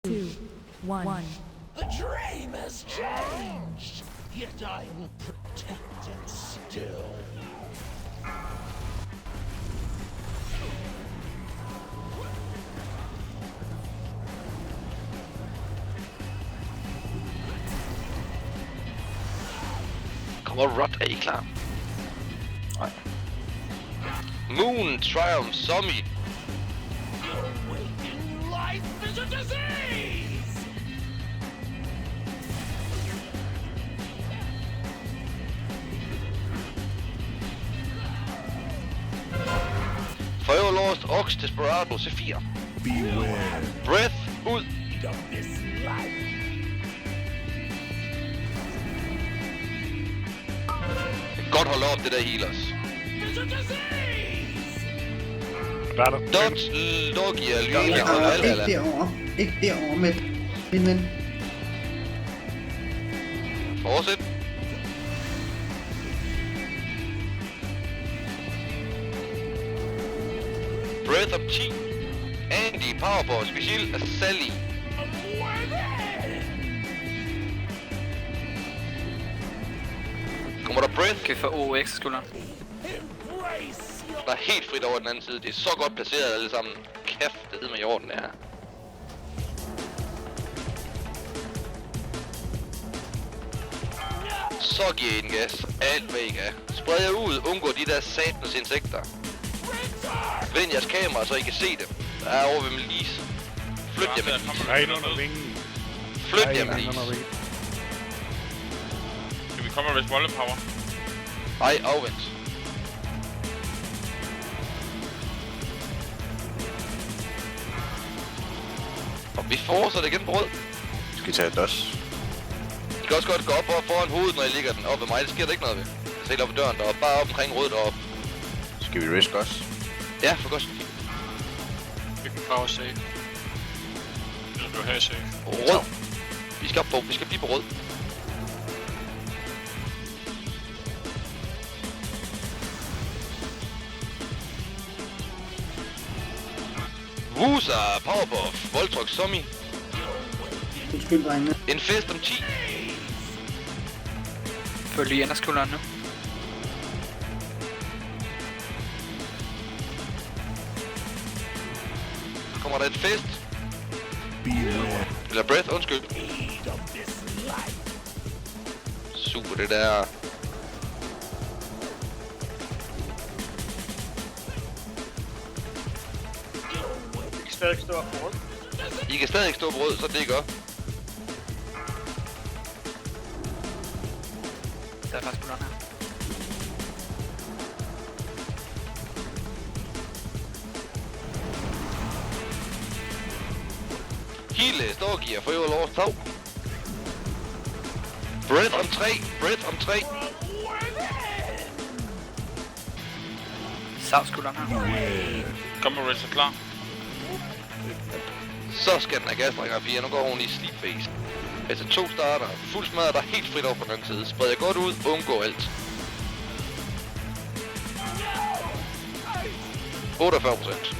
2, 1. The dream has changed, yet I will protect it still. Kommer Rod, er I klar? Nej. Moon Triumph Zombie. Your waking life is a disease! Forever Lost Ox Desperado C4. Beware Breath ud. of this life. Godt holde op det der healers. It's a disease! Der er der. Dodge, Doggy og Lyne og Valhalla. Ikke derovre. Ikke derovre med min ven. Fortsæt. Breath of Chi. Andy, Powerboss, Vigil og Sally. Kommer der Breath? Kan vi få OX-skulderen? Embrace your Der er helt frit over den anden side. Det er så godt placeret alle sammen. Kæft, det hedder med i orden, det her. Så giver I den gas. Alt hvad I kan. Spred jer ud. Undgå de der satans insekter. Vend jeres kamera, så I kan se dem. Der er over ved Melise. Flyt jer med Melise. Der er en under vingen. Flyt Der er jer en med anden under Melise. vingen. Kan vi komme med Volle Power? Ej, afvent. Og vi fortsætter igen på rød. Skal vi tage et dos? I kan også godt gå op og foran hovedet, når I ligger den op ved mig. Det sker der ikke noget ved. Jeg ser op ad døren deroppe. Bare op omkring rød deroppe. Skal vi risk også? Ja, for godt. Vi kan power save. Eller du have save. Rød. Vi skal op på. Vi skal blive på rød. Wusa, Powerbuff, Voltruck, Zombie. Undskyld, drengene. En fest om 10. Følg lige skulderen nu. Kommer der et fest? beware Eller breath, undskyld. of this life. Super, det der. I kan stadig ikke stå på rød, så det er godt. Der er faktisk skulderen her. Hele Storgier for øvrigt over tag. Breath om 3. Breath om 3. Sav skulderen her. Kom med Red, så klar. Så skal den have gasdrikker 4. Nu går hun i sleepface. Altså 2 starter. Fuld smadret, der er helt frit over på den anden side. Spred jer godt ud. Undgå alt. 48%.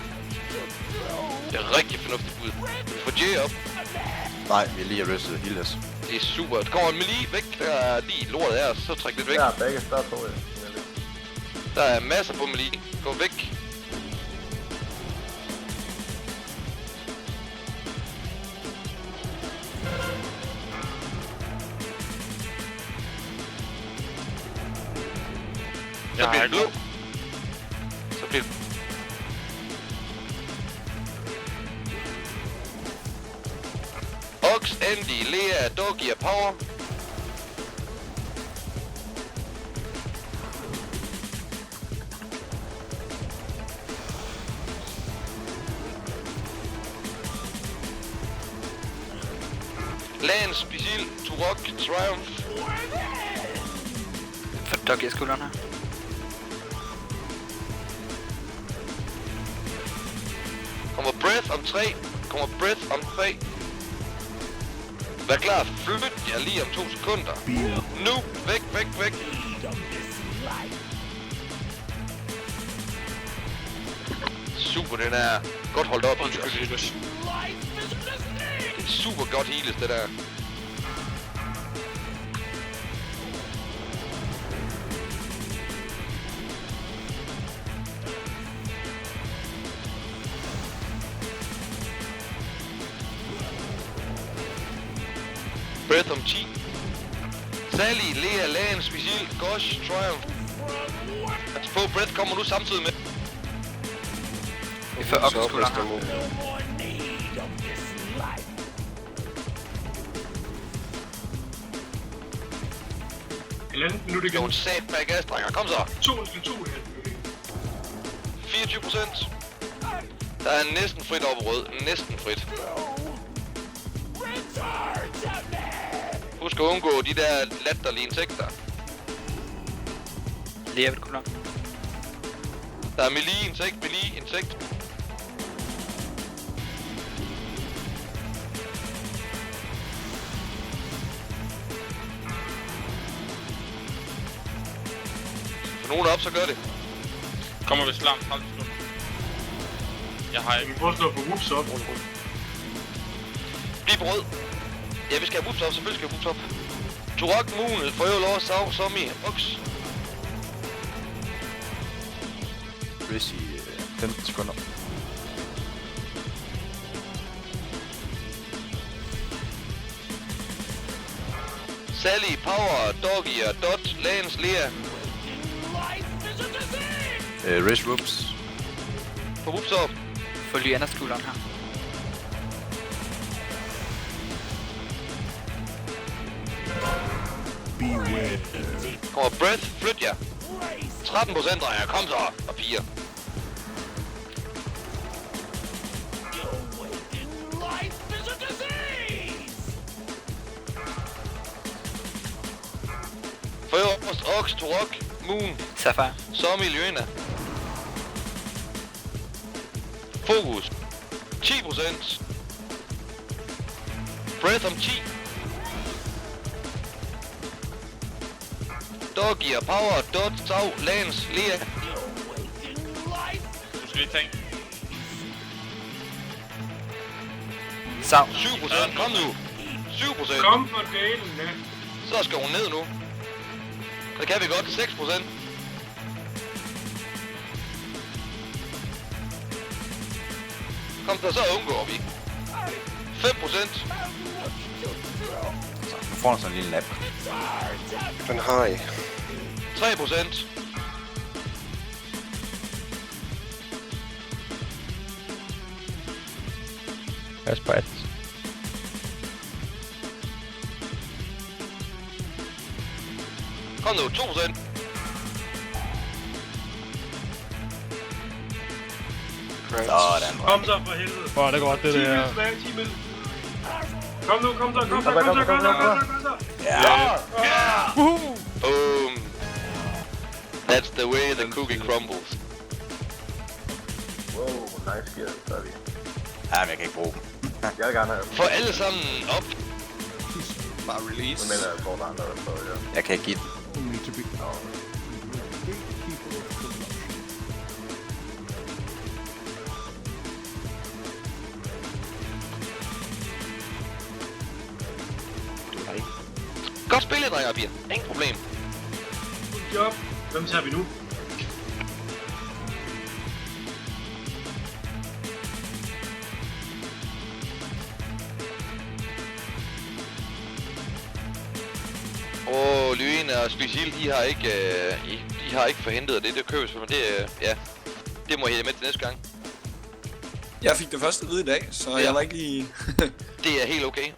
Det er rigtig fornuftigt bud. Få J op. Nej, vi er lige arrested healers. Det er super. Der kommer en melee væk. Der er lige lortet af os. Så træk lidt væk. Ja, begge start på det. Der er masser på melee. Gå væk. Så bliver det blå. Så bliver det... Ox, Andy, Lea, Doggy og Power. Lance, Vigil, Turok, Triumph. Få Doggy skulderen her. Kommer Breath om 3. Kommer Breath om 3. Vær klar, flyt jer lige om 2 sekunder. Nu, væk, væk, væk. Super, den er godt holdt op. Undskyld, Litus. super godt heales, det der. Breath om 10. Sally, Lea, Lance, Vigil, Gosh, Triumph. Altså få Breath kommer nu samtidig med. Vi får op til skulderen her. No more need of this life. Halvandet minut igen. Jo, sat bag gas, drenger. Kom så. 2,5 minut. 24%. Der er næsten frit over rød. Næsten frit. Return to me. Husk at undgå de der latterlige insekter. Lea ved kolonne. Der er melee, insekt. Få nogen op, så gør det. Kommer vist langt 30 sekunder. Jeg har ikke. Vi prøver at slå på whoops op. Bliv på rød. Ja, vi skal have whoops op. Selvfølgelig skal vi have whoops op. Turok, Moon, Frøjolår, Sav, Zombie, Ox. Hvis i 15 sekunder. Sally, Power, Doggy og Dot, Lance, Lea. Life is a disease. Risk whoops. Få whoops op. Få Lyannas skulderen her. Kommer Breath, flyt jer. 13% drejer, kom så. Og 4. Life is a disease. Først, Ox, Turok, Moon, Sapphire. Zombie, Lyanna. Fokus. 10%. Breath om 10. Doggy og Power, Dot, Sav, Lance, Lea. Du skal lige tænke. Sav. 7%, kom nu. 7%. Kom for delen, da. Så skal hun ned nu. Det kan vi godt til 6%. Kom så, så undgår vi. 5%. Så nu får han sådan en lille nap. Den har I. 3%. Pas på 18. Kom nu, 2%. Sådan. Kom så for helvede. Åh, det er godt, det 10 der. mil tilbage, 10 mil. Kom nu, kom så. Ja! Boom. That's the way the cookie crumbles. Wow, nice gear, så er vi. Ja, men jeg kan ikke bruge dem. Jeg vil gerne have dem. Få alle sammen op. Bare release. Men jeg får der andre, der prøver, ja. Jeg kan ikke give den. Godt spillet, drenge og piger. Ingen problem. Job. Hvem tager vi nu? Lyanna og Special, I har ikke forhindret det købes, men det, ja, det må jeg med til næste gang. Jeg fik det først at vide i dag, så jeg var ikke lige... Det er helt okay.